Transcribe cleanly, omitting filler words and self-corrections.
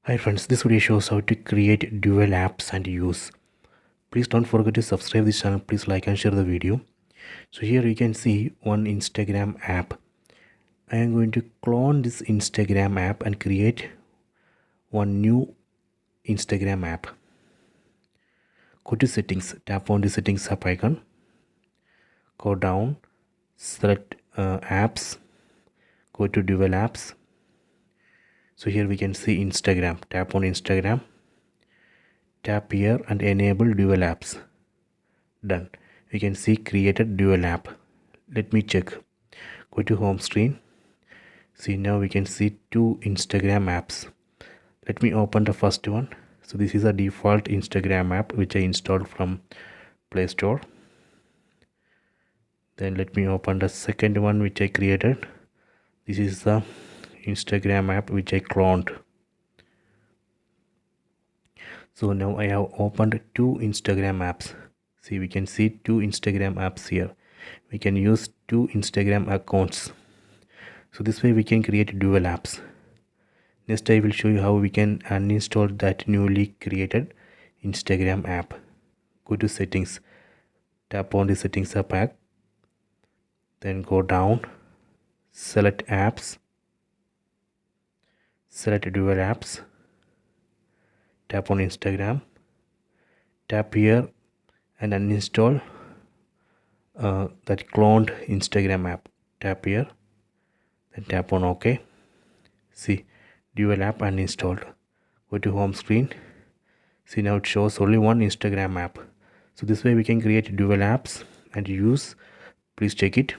Hi friends, this video shows how to create dual apps and use. Please don't forget to subscribe this channel. Please like and share the video. So here you can see one Instagram app. I am going to clone this Instagram app and create one new Instagram app. Go to settings, tap on the settings app icon. Go down, select apps, go to dual apps. So here we can see Instagram. Tap on Instagram. Tap here and enable dual apps. Done. We can see created dual app. Let me check. Go to home screen. See, now we can see two Instagram apps. Let me open the first one. So this is a default Instagram app which I installed from Play Store. Then let me open the second one which I created. This is the Instagram app which I cloned. So now I have opened two Instagram apps. See, we can see two Instagram apps here. We can use two Instagram accounts. So this way we can create dual apps. Next I will show you how we can uninstall that newly created Instagram app. Go to settings. Tap on the settings app. Then go down. Select apps. Select dual apps. Tap on Instagram. Tap here and uninstall that cloned Instagram app. Tap here. Then tap on OK. See, dual app uninstalled. Go to home screen. See, now it shows only one Instagram app. So this way we can create dual apps and use. Please check it.